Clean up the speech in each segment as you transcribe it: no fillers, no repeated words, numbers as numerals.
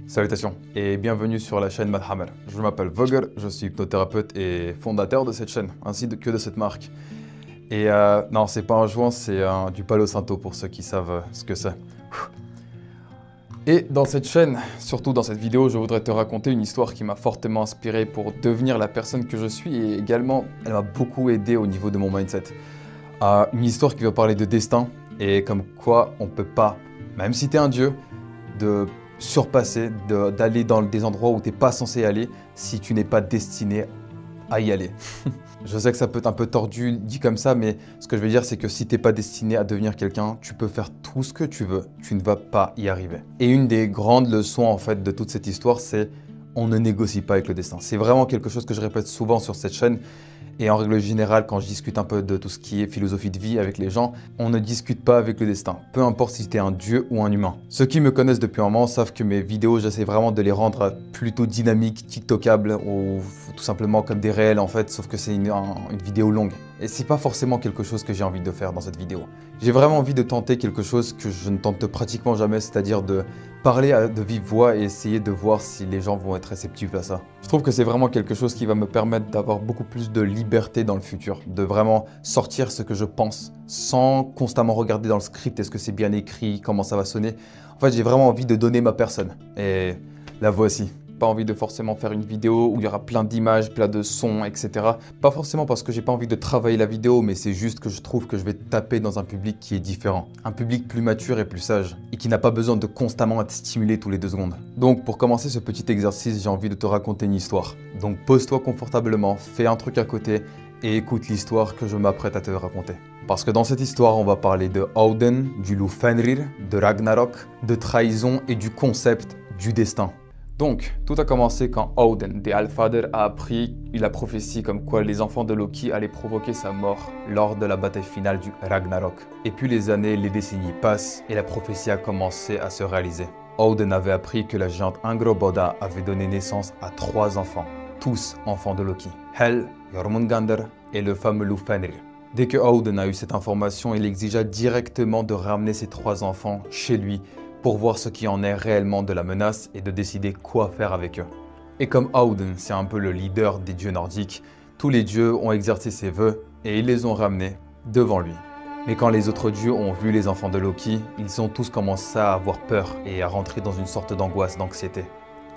Salutations et bienvenue sur la chaîne Madhammer. Je m'appelle Vogel, je suis hypnothérapeute et fondateur de cette chaîne, ainsi que de cette marque. Et non, c'est pas un joint, c'est du Palo Santo pour ceux qui savent ce que c'est. Et dans cette chaîne, surtout dans cette vidéo, je voudrais te raconter une histoire qui m'a fortement inspiré pour devenir la personne que je suis et également, elle m'a beaucoup aidé au niveau de mon mindset. Une histoire qui va parler de destin et comme quoi on peut pas, même si tu es un dieu, de surpasser, d'aller dans des endroits où tu n'es pas censé aller si tu n'es pas destiné à y aller. Je sais que ça peut être un peu tordu dit comme ça, mais ce que je veux dire, c'est que si tu n'es pas destiné à devenir quelqu'un, tu peux faire tout ce que tu veux, tu ne vas pas y arriver. Et une des grandes leçons en fait de toute cette histoire, c'est on ne négocie pas avec le destin. C'est vraiment quelque chose que je répète souvent sur cette chaîne. Et en règle générale, quand je discute un peu de tout ce qui est philosophie de vie avec les gens, on ne discute pas avec le destin, peu importe si tu es un dieu ou un humain. Ceux qui me connaissent depuis un moment savent que mes vidéos, j'essaie vraiment de les rendre plutôt dynamiques, tiktokables ou tout simplement comme des réels en fait, sauf que c'est une vidéo longue. Et c'est pas forcément quelque chose que j'ai envie de faire dans cette vidéo. J'ai vraiment envie de tenter quelque chose que je ne tente pratiquement jamais, c'est-à-dire de parler de vive voix et essayer de voir si les gens vont être réceptifs à ça. Je trouve que c'est vraiment quelque chose qui va me permettre d'avoir beaucoup plus de liberté dans le futur, de vraiment sortir ce que je pense sans constamment regarder dans le script, est-ce que c'est bien écrit, comment ça va sonner. En fait, j'ai vraiment envie de donner ma personne et la voici. Pas envie de forcément faire une vidéo où il y aura plein d'images, plein de sons, etc. Pas forcément parce que j'ai pas envie de travailler la vidéo, mais c'est juste que je trouve que je vais taper dans un public qui est différent. Un public plus mature et plus sage, et qui n'a pas besoin de constamment être stimulé tous les 2 secondes. Donc pour commencer ce petit exercice, j'ai envie de te raconter une histoire. Donc pose-toi confortablement, fais un truc à côté, et écoute l'histoire que je m'apprête à te raconter. Parce que dans cette histoire, on va parler de Odin, du loup Fenrir, de Ragnarok, de trahison et du concept du destin. Donc, tout a commencé quand Odin, the Allfather, a appris la prophétie comme quoi les enfants de Loki allaient provoquer sa mort lors de la bataille finale du Ragnarok. Et puis les années, les décennies passent et la prophétie a commencé à se réaliser. Odin avait appris que la géante Angrboda avait donné naissance à 3 enfants, tous enfants de Loki. Hel, Jormungandr et le fameux loup Fenrir. Dès que Odin a eu cette information, il exigea directement de ramener ces 3 enfants chez lui pour voir ce qui en est réellement de la menace et de décider quoi faire avec eux. Et comme Odin, c'est un peu le leader des dieux nordiques, tous les dieux ont exercé ses vœux et ils les ont ramenés devant lui. Mais quand les autres dieux ont vu les enfants de Loki, ils ont tous commencé à avoir peur et à rentrer dans une sorte d'angoisse, d'anxiété.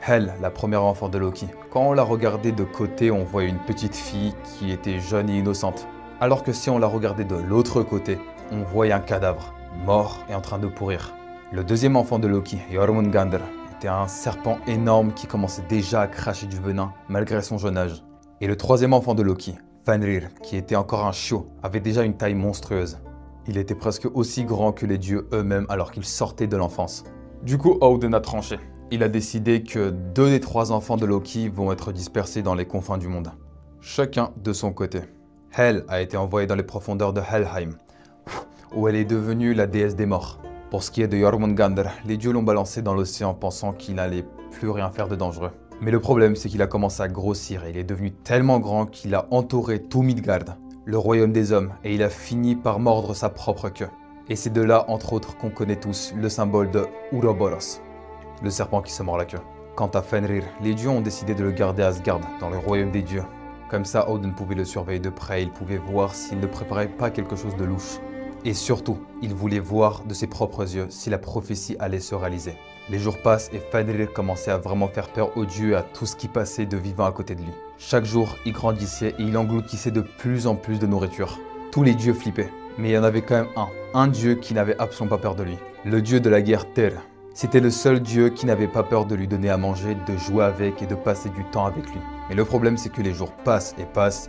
Hel, la première enfant de Loki, quand on la regardait de côté, on voyait une petite fille qui était jeune et innocente. Alors que si on la regardait de l'autre côté, on voyait un cadavre, mort et en train de pourrir. Le deuxième enfant de Loki, Jormungandr, était un serpent énorme qui commençait déjà à cracher du venin malgré son jeune âge. Et le troisième enfant de Loki, Fenrir, qui était encore un chiot, avait déjà une taille monstrueuse. Il était presque aussi grand que les dieux eux-mêmes alors qu'il sortait de l'enfance. Du coup, Odin a tranché. Il a décidé que 2 des 3 enfants de Loki vont être dispersés dans les confins du monde. Chacun de son côté. Hel a été envoyée dans les profondeurs de Helheim, où elle est devenue la déesse des morts. Pour ce qui est de Jormungandr, les dieux l'ont balancé dans l'océan pensant qu'il n'allait plus rien faire de dangereux. Mais le problème, c'est qu'il a commencé à grossir et il est devenu tellement grand qu'il a entouré tout Midgard, le royaume des hommes, et il a fini par mordre sa propre queue. Et c'est de là, entre autres, qu'on connaît tous le symbole de Ouroboros, le serpent qui se mord la queue. Quant à Fenrir, les dieux ont décidé de le garder à Asgard, dans le royaume des dieux. Comme ça, Odin pouvait le surveiller de près, il pouvait voir s'il ne préparait pas quelque chose de louche. Et surtout, il voulait voir de ses propres yeux si la prophétie allait se réaliser. Les jours passent et Fenrir commençait à vraiment faire peur aux dieux et à tout ce qui passait de vivant à côté de lui. Chaque jour, il grandissait et il engloutissait de plus en plus de nourriture. Tous les dieux flippaient, mais il y en avait quand même un dieu qui n'avait absolument pas peur de lui. Le dieu de la guerre Tyr. C'était le seul dieu qui n'avait pas peur de lui donner à manger, de jouer avec et de passer du temps avec lui. Mais le problème, c'est que les jours passent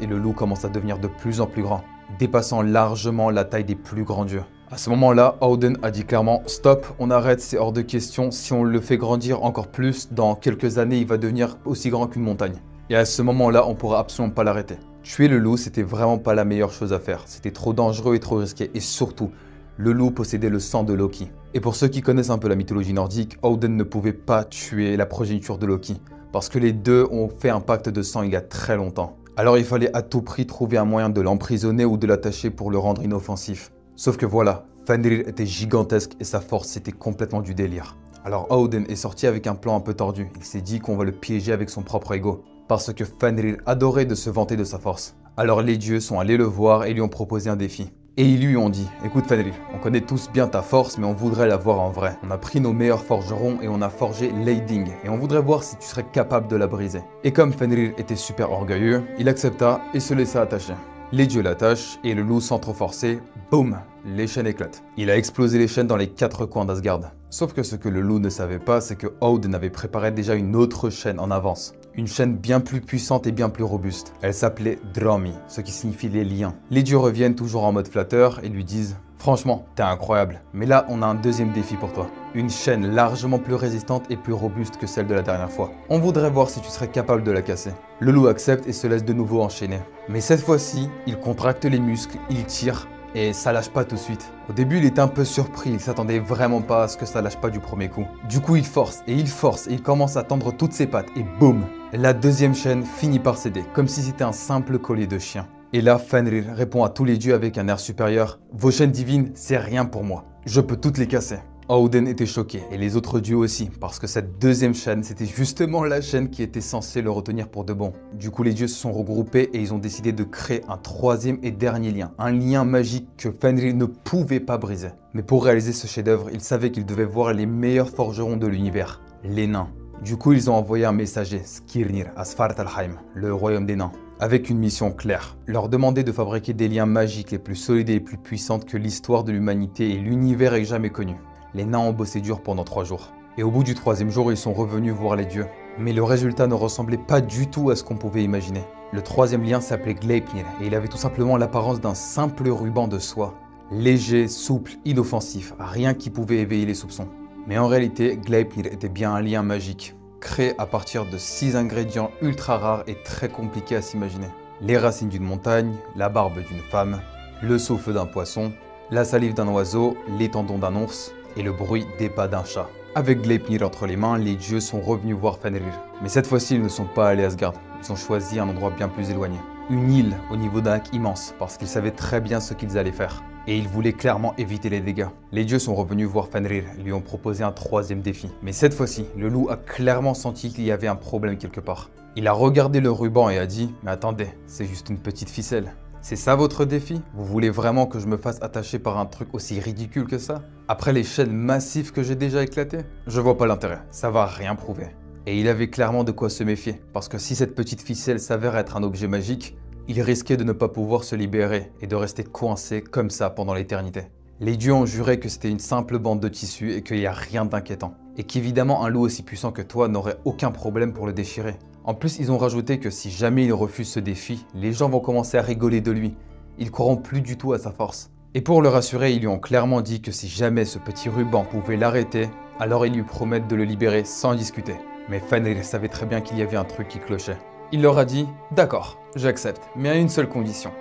et le loup commence à devenir de plus en plus grand, dépassant largement la taille des plus grands dieux. À ce moment-là, Odin a dit clairement « Stop, on arrête, c'est hors de question. Si on le fait grandir encore plus, dans quelques années, il va devenir aussi grand qu'une montagne. » Et à ce moment-là, on ne pourra absolument pas l'arrêter. Tuer le loup, c'était vraiment pas la meilleure chose à faire. C'était trop dangereux et trop risqué. Et surtout, le loup possédait le sang de Loki. Et pour ceux qui connaissent un peu la mythologie nordique, Odin ne pouvait pas tuer la progéniture de Loki. Parce que les deux ont fait un pacte de sang il y a très longtemps. Alors il fallait à tout prix trouver un moyen de l'emprisonner ou de l'attacher pour le rendre inoffensif. Sauf que voilà, Fenrir était gigantesque et sa force c'était complètement du délire. Alors Auden est sorti avec un plan un peu tordu. Il s'est dit qu'on va le piéger avec son propre ego. Parce que Fenrir adorait de se vanter de sa force. Alors les dieux sont allés le voir et lui ont proposé un défi. Et ils lui ont dit, écoute Fenrir, on connaît tous bien ta force mais on voudrait la voir en vrai. On a pris nos meilleurs forgerons et on a forgé Leiding et on voudrait voir si tu serais capable de la briser. Et comme Fenrir était super orgueilleux, il accepta et se laissa attacher. Les dieux l'attachent et le loup sans trop forcer, boum, les chaînes éclatent. Il a explosé les chaînes dans les 4 coins d'Asgard. Sauf que ce que le loup ne savait pas, c'est que Auden avait préparé déjà une autre chaîne en avance. Une chaîne bien plus puissante et bien plus robuste. Elle s'appelait Dromi, ce qui signifie les liens. Les dieux reviennent toujours en mode flatteur et lui disent « Franchement, t'es incroyable, mais là on a un deuxième défi pour toi. Une chaîne largement plus résistante et plus robuste que celle de la dernière fois. On voudrait voir si tu serais capable de la casser. » Le loup accepte et se laisse de nouveau enchaîner. Mais cette fois-ci, il contracte les muscles, il tire et ça lâche pas tout de suite. Au début, il était un peu surpris, il s'attendait vraiment pas à ce que ça lâche pas du premier coup. Du coup, il force et il commence à tendre toutes ses pattes et boum! La deuxième chaîne finit par céder, comme si c'était un simple collier de chien. Et là, Fenrir répond à tous les dieux avec un air supérieur. Vos chaînes divines, c'est rien pour moi. Je peux toutes les casser. Auden était choqué, et les autres dieux aussi, parce que cette deuxième chaîne, c'était justement la chaîne qui était censée le retenir pour de bon. Du coup, les dieux se sont regroupés et ils ont décidé de créer un troisième et dernier lien. Un lien magique que Fenrir ne pouvait pas briser. Mais pour réaliser ce chef-d'œuvre, il savait qu'il devait voir les meilleurs forgerons de l'univers, les nains. Du coup, ils ont envoyé un messager, Skirnir, à Svartalheim, le royaume des nains, avec une mission claire. Leur demander de fabriquer des liens magiques les plus solides et les plus puissantes que l'histoire de l'humanité et l'univers aient jamais connus. Les nains ont bossé dur pendant 3 jours. Et au bout du 3e jour, ils sont revenus voir les dieux. Mais le résultat ne ressemblait pas du tout à ce qu'on pouvait imaginer. Le 3e lien s'appelait Gleipnir et il avait tout simplement l'apparence d'un simple ruban de soie. Léger, souple, inoffensif, rien qui pouvait éveiller les soupçons. Mais en réalité, Gleipnir était bien un lien magique, créé à partir de 6 ingrédients ultra rares et très compliqués à s'imaginer. Les racines d'une montagne, la barbe d'une femme, le souffle d'un poisson, la salive d'un oiseau, les tendons d'un ours et le bruit des pas d'un chat. Avec Gleipnir entre les mains, les dieux sont revenus voir Fenrir. Mais cette fois-ci, ils ne sont pas allés à Asgard. Ils ont choisi un endroit bien plus éloigné. Une île au niveau d'un lac immense, parce qu'ils savaient très bien ce qu'ils allaient faire. Et ils voulaient clairement éviter les dégâts. Les dieux sont revenus voir Fenrir et lui ont proposé un 3e défi. Mais cette fois-ci, le loup a clairement senti qu'il y avait un problème quelque part. Il a regardé le ruban et a dit « Mais attendez, c'est juste une petite ficelle. C'est ça votre défi? Vous voulez vraiment que je me fasse attacher par un truc aussi ridicule que ça? Après les chaînes massives que j'ai déjà éclatées? Je vois pas l'intérêt, ça va rien prouver. » Et il avait clairement de quoi se méfier, parce que si cette petite ficelle s'avère être un objet magique, il risquait de ne pas pouvoir se libérer et de rester coincé comme ça pendant l'éternité. Les dieux ont juré que c'était une simple bande de tissu et qu'il n'y a rien d'inquiétant. Et qu'évidemment un loup aussi puissant que toi n'aurait aucun problème pour le déchirer. En plus, ils ont rajouté que si jamais il refuse ce défi, les gens vont commencer à rigoler de lui. Ils croiront plus du tout à sa force. Et pour le rassurer, ils lui ont clairement dit que si jamais ce petit ruban pouvait l'arrêter, alors ils lui promettent de le libérer sans discuter. Mais Fenrir savait très bien qu'il y avait un truc qui clochait. Il leur a dit « D'accord, j'accepte, mais à une seule condition.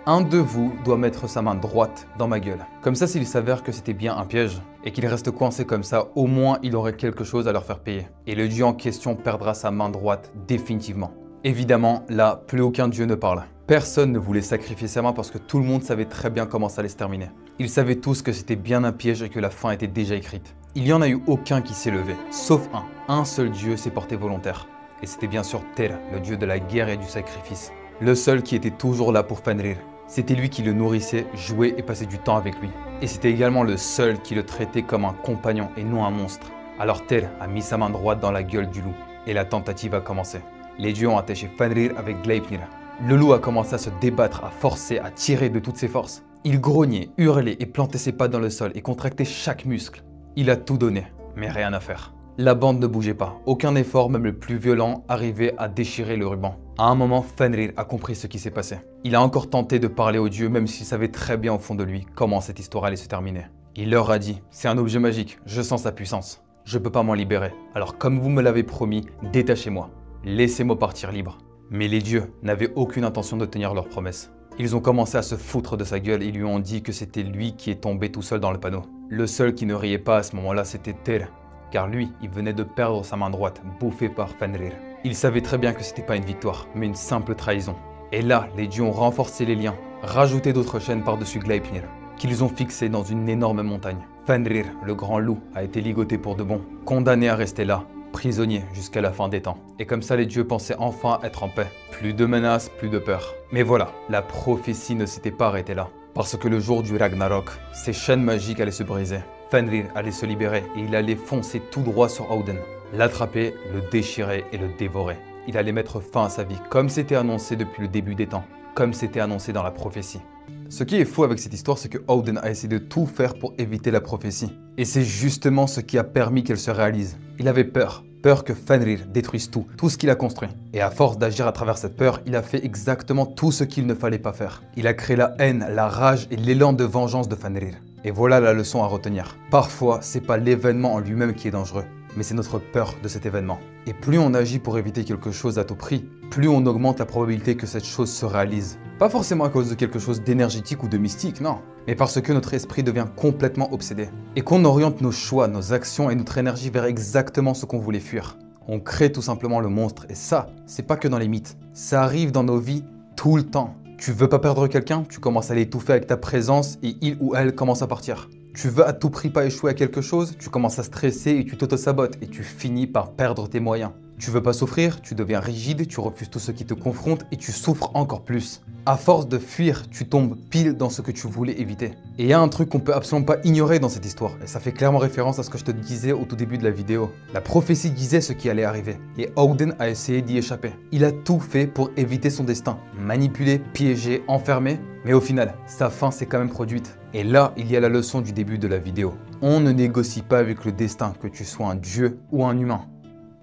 Un de vous doit mettre sa main droite dans ma gueule. Comme ça, s'il s'avère que c'était bien un piège et qu'il reste coincé comme ça, au moins il aurait quelque chose à leur faire payer. Et le dieu en question perdra sa main droite définitivement. » Évidemment, là, plus aucun dieu ne parle. Personne ne voulait sacrifier sa main parce que tout le monde savait très bien comment ça allait se terminer. Ils savaient tous que c'était bien un piège et que la fin était déjà écrite. Il n'y en a eu aucun qui s'est levé, sauf un. Un seul dieu s'est porté volontaire. Et c'était bien sûr Tyr, le dieu de la guerre et du sacrifice. Le seul qui était toujours là pour Fenrir. C'était lui qui le nourrissait, jouait et passait du temps avec lui. Et c'était également le seul qui le traitait comme un compagnon et non un monstre. Alors Tyr a mis sa main droite dans la gueule du loup. Et la tentative a commencé. Les dieux ont attaché Fenrir avec Gleipnir. Le loup a commencé à se débattre, à forcer, à tirer de toutes ses forces. Il grognait, hurlait et plantait ses pattes dans le sol et contractait chaque muscle. Il a tout donné, mais rien à faire. La bande ne bougeait pas. Aucun effort, même le plus violent, arrivait à déchirer le ruban. À un moment, Fenrir a compris ce qui s'est passé. Il a encore tenté de parler aux dieux, même s'il savait très bien au fond de lui comment cette histoire allait se terminer. Il leur a dit « C'est un objet magique, je sens sa puissance. Je peux pas m'en libérer. Alors comme vous me l'avez promis, détachez-moi. Laissez-moi partir libre. » Mais les dieux n'avaient aucune intention de tenir leur promesse. Ils ont commencé à se foutre de sa gueule et lui ont dit que c'était lui qui est tombé tout seul dans le panneau. Le seul qui ne riait pas à ce moment-là, c'était Tyr. Car lui, il venait de perdre sa main droite, bouffée par Fenrir. Il savait très bien que c'était pas une victoire, mais une simple trahison. Et là, les dieux ont renforcé les liens, rajouté d'autres chaînes par-dessus Gleipnir, qu'ils ont fixées dans une énorme montagne. Fenrir, le grand loup, a été ligoté pour de bon, condamné à rester là, prisonnier jusqu'à la fin des temps. Et comme ça, les dieux pensaient enfin être en paix. Plus de menaces, plus de peur. Mais voilà, la prophétie ne s'était pas arrêtée là. Parce que le jour du Ragnarok, ces chaînes magiques allaient se briser. Fenrir allait se libérer et il allait foncer tout droit sur Odin. L'attraper, le déchirer et le dévorer. Il allait mettre fin à sa vie, comme c'était annoncé depuis le début des temps, comme c'était annoncé dans la prophétie. Ce qui est fou avec cette histoire, c'est que Odin a essayé de tout faire pour éviter la prophétie. Et c'est justement ce qui a permis qu'elle se réalise. Il avait peur. Peur que Fenrir détruise tout ce qu'il a construit. Et à force d'agir à travers cette peur, il a fait exactement tout ce qu'il ne fallait pas faire. Il a créé la haine, la rage et l'élan de vengeance de Fenrir. Et voilà la leçon à retenir. Parfois, c'est pas l'événement en lui-même qui est dangereux, mais c'est notre peur de cet événement. Et plus on agit pour éviter quelque chose à tout prix, plus on augmente la probabilité que cette chose se réalise. Pas forcément à cause de quelque chose d'énergétique ou de mystique, non, mais parce que notre esprit devient complètement obsédé. Et qu'on oriente nos choix, nos actions et notre énergie vers exactement ce qu'on voulait fuir. On crée tout simplement le monstre, et ça, c'est pas que dans les mythes. Ça arrive dans nos vies tout le temps. Tu veux pas perdre quelqu'un, tu commences à l'étouffer avec ta présence et il ou elle commence à partir. Tu veux à tout prix pas échouer à quelque chose, tu commences à stresser et tu t'auto-sabotes et tu finis par perdre tes moyens. Tu veux pas souffrir, tu deviens rigide, tu refuses tout ce qui te confronte et tu souffres encore plus. À force de fuir, tu tombes pile dans ce que tu voulais éviter. Et il y a un truc qu'on peut absolument pas ignorer dans cette histoire, et ça fait clairement référence à ce que je te disais au tout début de la vidéo. La prophétie disait ce qui allait arriver, et Odin a essayé d'y échapper. Il a tout fait pour éviter son destin, manipuler, piéger, enfermer, mais au final, sa fin s'est quand même produite. Et là, il y a la leçon du début de la vidéo. On ne négocie pas avec le destin, que tu sois un dieu ou un humain.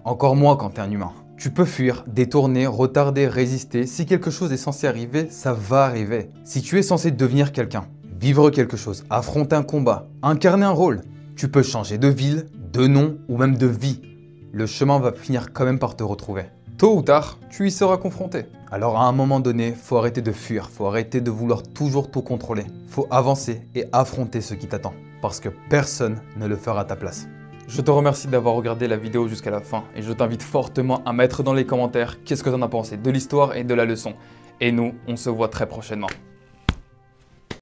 Encore moins quand t'es un humain. Tu peux fuir, détourner, retarder, résister. Si quelque chose est censé arriver, ça va arriver. Si tu es censé devenir quelqu'un, vivre quelque chose, affronter un combat, incarner un rôle, tu peux changer de ville, de nom ou même de vie. Le chemin va finir quand même par te retrouver. Tôt ou tard, tu y seras confronté. Alors à un moment donné, faut arrêter de fuir, faut arrêter de vouloir toujours tout contrôler. Faut avancer et affronter ce qui t'attend. Parce que personne ne le fera à ta place. Je te remercie d'avoir regardé la vidéo jusqu'à la fin et je t'invite fortement à mettre dans les commentaires qu'est-ce que tu en as pensé de l'histoire et de la leçon. Et nous, on se voit très prochainement.